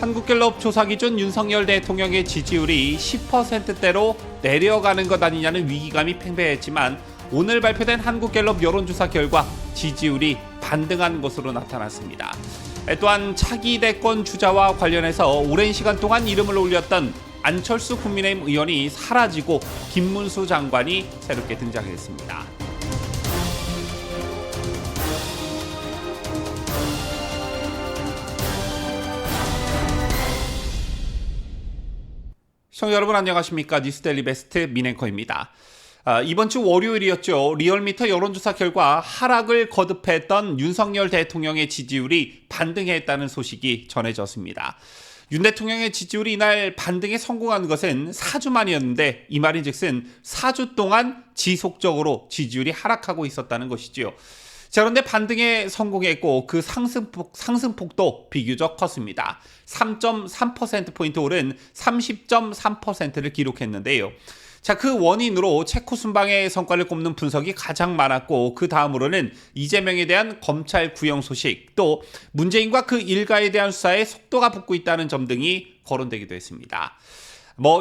한국갤럽 조사 기준 윤석열 대통령의 지지율이 10%대로 내려가는 것 아니냐는 위기감이 팽배했지만 오늘 발표된 한국갤럽 여론조사 결과 지지율이 반등한 것으로 나타났습니다. 또한 차기 대권 주자와 관련해서 오랜 시간 동안 이름을 올렸던 안철수 국민의힘 의원이 사라지고 김문수 장관이 새롭게 등장했습니다. 시청자 여러분 안녕하십니까? 뉴스데일리 베스트 민앵커입니다. 이번 주 월요일이었죠. 리얼미터 여론조사 결과 하락을 거듭했던 윤석열 대통령의 지지율이 반등했다는 소식이 전해졌습니다. 윤 대통령의 지지율이 이날 반등에 성공한 것은 4주 만이었는데 이 말인즉슨 4주 동안 지속적으로 지지율이 하락하고 있었다는 것이지요. 자, 그런데 반등에 성공했고 그 상승폭도 비교적 컸습니다. 3.3%포인트 오른 30.3%를 기록했는데요. 자, 그 원인으로 체코 순방의 성과를 꼽는 분석이 가장 많았고 그 다음으로는 이재명에 대한 검찰 구형 소식, 또 문재인과 그 일가에 대한 수사에 속도가 붙고 있다는 점 등이 거론되기도 했습니다.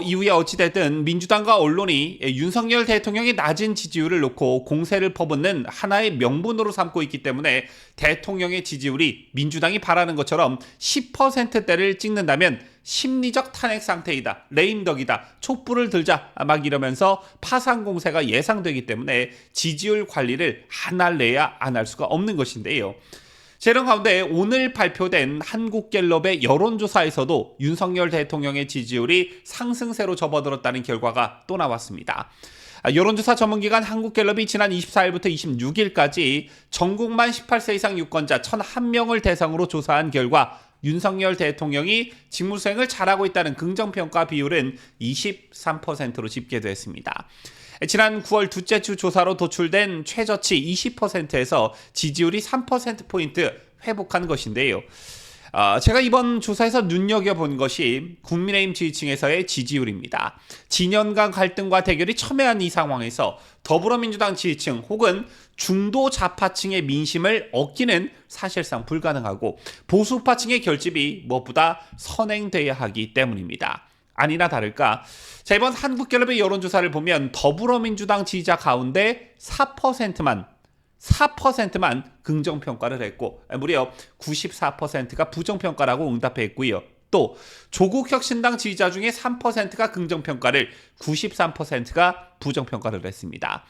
이후에 어찌됐든 민주당과 언론이 윤석열 대통령의 낮은 지지율을 놓고 공세를 퍼붓는 하나의 명분으로 삼고 있기 때문에 대통령의 지지율이 민주당이 바라는 것처럼 10%대를 찍는다면 심리적 탄핵 상태이다, 레임덕이다, 촛불을 들자 막 이러면서 파상 공세가 예상되기 때문에 지지율 관리를 안 할래야 안 할 수가 없는 것인데요. 이런 가운데 오늘 발표된 한국갤럽의 여론조사에서도 윤석열 대통령의 지지율이 상승세로 접어들었다는 결과가 또 나왔습니다. 여론조사 전문기관 한국갤럽이 지난 24일부터 26일까지 전국만 18세 이상 유권자 1,001명을 대상으로 조사한 결과 윤석열 대통령이 직무수행을 잘하고 있다는 긍정평가 비율은 23%로 집계됐습니다. 지난 9월 둘째 주 조사로 도출된 최저치 20%에서 지지율이 3%포인트 회복한 것인데요. 제가 이번 조사에서 눈여겨본 것이 국민의힘 지지층에서의 지지율입니다. 진영 간 갈등과 대결이 첨예한 이 상황에서 더불어민주당 지지층 혹은 중도 좌파층의 민심을 얻기는 사실상 불가능하고 보수파층의 결집이 무엇보다 선행돼야 하기 때문입니다. 아니나 다를까 이번 한국갤럽의 여론조사를 보면 더불어민주당 지지자 가운데 4%만 긍정평가를 했고 무려 94%가 부정평가라고 응답했고요. 또 조국혁신당 지지자 중에 3%가 긍정평가를, 93%가 부정평가를 했습니다.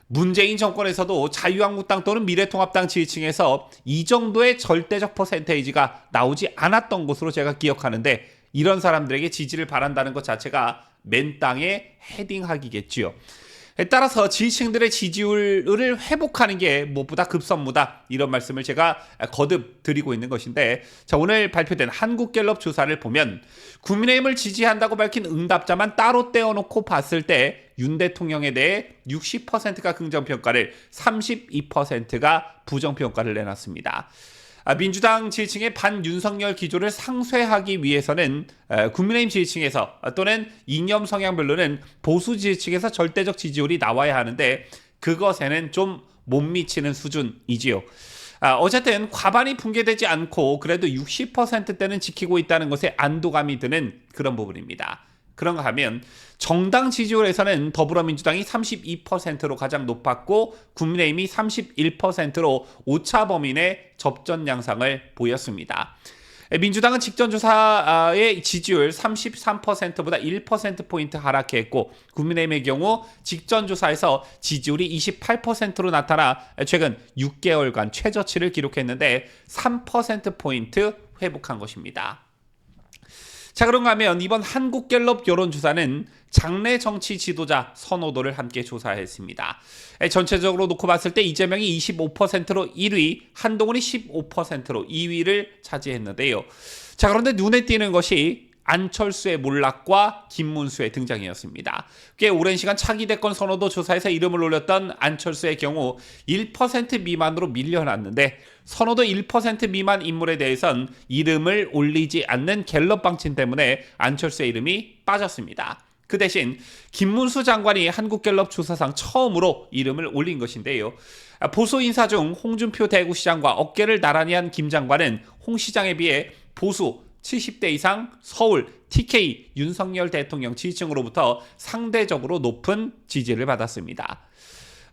문재인 정권에서도 자유한국당 또는 미래통합당 지지층에서 이 정도의 절대적 퍼센테이지가 나오지 않았던 것으로 제가 기억하는데 이런 사람들에게 지지를 바란다는 것 자체가 맨땅에 헤딩하기겠지요. 따라서 지지층들의 지지율을 회복하는 게 무엇보다 급선무다, 이런 말씀을 제가 거듭 드리고 있는 것인데, 오늘 발표된 한국갤럽 조사를 보면 국민의힘을 지지한다고 밝힌 응답자만 따로 떼어놓고 봤을 때 윤 대통령에 대해 60%가 긍정평가를, 32%가 부정평가를 내놨습니다. 민주당 지지층의 반윤석열 기조를 상쇄하기 위해서는 국민의힘 지지층에서 또는 이념 성향별로는 보수 지지층에서 절대적 지지율이 나와야 하는데 그것에는 좀 못 미치는 수준이지요. 어쨌든 과반이 붕괴되지 않고 그래도 60%대는 지키고 있다는 것에 안도감이 드는 그런 부분입니다. 그런가 하면 정당 지지율에서는 더불어민주당이 32%로 가장 높았고 국민의힘이 31%로 오차 범위 내 접전 양상을 보였습니다. 민주당은 직전 조사의 지지율 33%보다 1%포인트 하락했고 국민의힘의 경우 직전 조사에서 지지율이 28%로 나타나 최근 6개월간 최저치를 기록했는데 3%포인트 회복한 것입니다. 자, 그런가 하면 이번 한국갤럽 여론조사는 장래 정치 지도자 선호도를 함께 조사했습니다. 전체적으로 놓고 봤을 때 이재명이 25%로 1위, 한동훈이 15%로 2위를 차지했는데요. 자, 그런데 눈에 띄는 것이 안철수의 몰락과 김문수의 등장이었습니다. 꽤 오랜 시간 차기 대권 선호도 조사에서 이름을 올렸던 안철수의 경우 1% 미만으로 밀려났는데 선호도 1% 미만 인물에 대해선 이름을 올리지 않는 갤럽 방침 때문에 안철수의 이름이 빠졌습니다. 그 대신 김문수 장관이 한국갤럽 조사상 처음으로 이름을 올린 것인데요. 보수 인사 중 홍준표 대구시장과 어깨를 나란히 한 김 장관은 홍 시장에 비해 보수 70대 이상 서울 TK 윤석열 대통령 지지층으로부터 상대적으로 높은 지지를 받았습니다.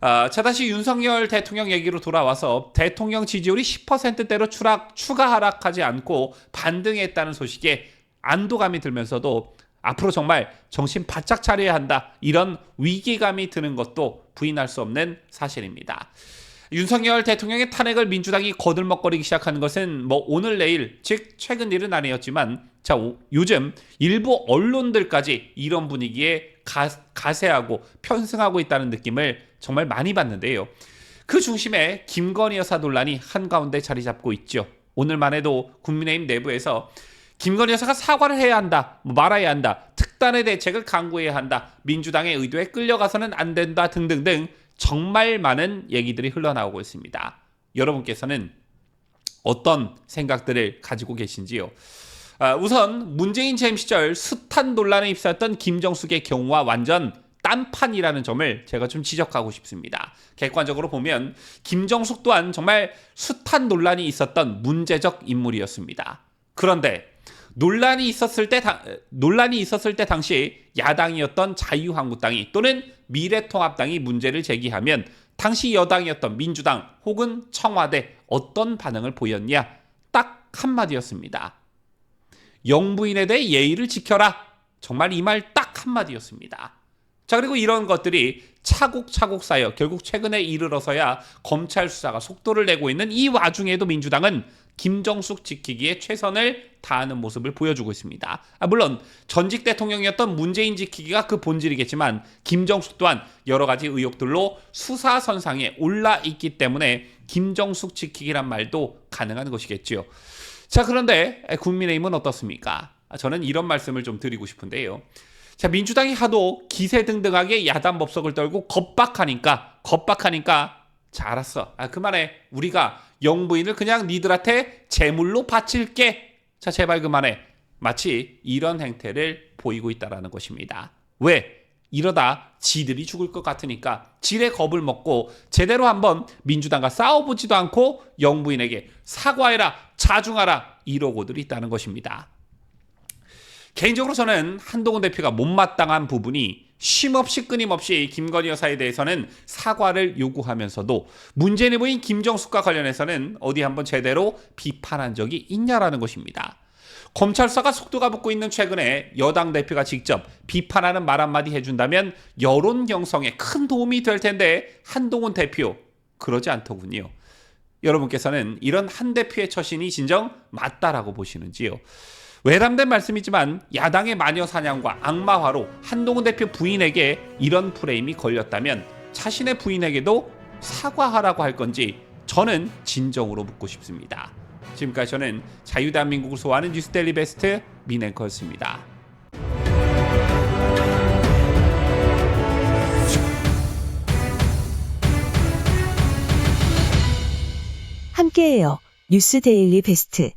자, 다시 윤석열 대통령 얘기로 돌아와서 대통령 지지율이 10%대로 추가 하락하지 않고 반등했다는 소식에 안도감이 들면서도 앞으로 정말 정신 바짝 차려야 한다, 이런 위기감이 드는 것도 부인할 수 없는 사실입니다. 윤석열 대통령의 탄핵을 민주당이 거들먹거리기 시작하는 것은 뭐 오늘 내일, 즉 최근 일은 아니었지만, 자, 요즘 일부 언론들까지 이런 분위기에 가세하고 편승하고 있다는 느낌을 정말 많이 받는데요. 그 중심에 김건희 여사 논란이 한가운데 자리 잡고 있죠. 오늘만 해도 국민의힘 내부에서 김건희 여사가 사과를 해야 한다, 말아야 한다, 특단의 대책을 강구해야 한다, 민주당의 의도에 끌려가서는 안 된다 등등등 정말 많은 얘기들이 흘러나오고 있습니다. 여러분께서는 어떤 생각들을 가지고 계신지요? 우선 문재인 재임 시절 숱한 논란에 휩싸였던 김정숙의 경우와 완전 딴판이라는 점을 제가 좀 지적하고 싶습니다. 객관적으로 보면 김정숙 또한 정말 숱한 논란이 있었던 문제적 인물이었습니다. 그런데 논란이 있었을 때 당시 야당이었던 자유한국당이 또는 미래통합당이 문제를 제기하면 당시 여당이었던 민주당 혹은 청와대 어떤 반응을 보였냐? 딱 한마디였습니다. 영부인에 대해 예의를 지켜라. 정말 이 말 딱 한마디였습니다. 자, 그리고 이런 것들이 차곡차곡 쌓여 결국 최근에 이르러서야 검찰 수사가 속도를 내고 있는 이 와중에도 민주당은 김정숙 지키기에 최선을 다하는 모습을 보여주고 있습니다. 물론 전직 대통령이었던 문재인 지키기가 그 본질이겠지만 김정숙 또한 여러 가지 의혹들로 수사선상에 올라 있기 때문에 김정숙 지키기란 말도 가능한 것이겠지요. 자, 그런데 국민의힘은 어떻습니까? 저는 이런 말씀을 좀 드리고 싶은데요. 자, 민주당이 하도 기세등등하게 야단 법석을 떨고 겁박하니까 자, 알았어. 그만해. 우리가 영부인을 그냥 니들한테 제물로 바칠게. 자, 제발 그만해. 마치 이런 행태를 보이고 있다는 것입니다. 왜? 이러다 지들이 죽을 것 같으니까 지레 겁을 먹고 제대로 한번 민주당과 싸워보지도 않고 영부인에게 사과해라, 자중하라 이러고들 있다는 것입니다. 개인적으로 저는 한동훈 대표가 못마땅한 부분이 쉼없이 끊임없이 김건희 여사에 대해서는 사과를 요구하면서도 문재인 후보인 김정숙과 관련해서는 어디 한번 제대로 비판한 적이 있냐라는 것입니다. 검찰 수사가 속도가 붙고 있는 최근에 여당 대표가 직접 비판하는 말 한마디 해준다면 여론 형성에 큰 도움이 될 텐데 한동훈 대표 그러지 않더군요. 여러분께서는 이런 한 대표의 처신이 진정 맞다라고 보시는지요? 외람된 말씀이지만 야당의 마녀 사냥과 악마화로 한동훈 대표 부인에게 이런 프레임이 걸렸다면 자신의 부인에게도 사과하라고 할 건지 저는 진정으로 묻고 싶습니다. 지금까지 저는 자유대한민국을 소화하는 뉴스데일리 베스트 민앵커였습니다. 함께해요. 뉴스데일리 베스트.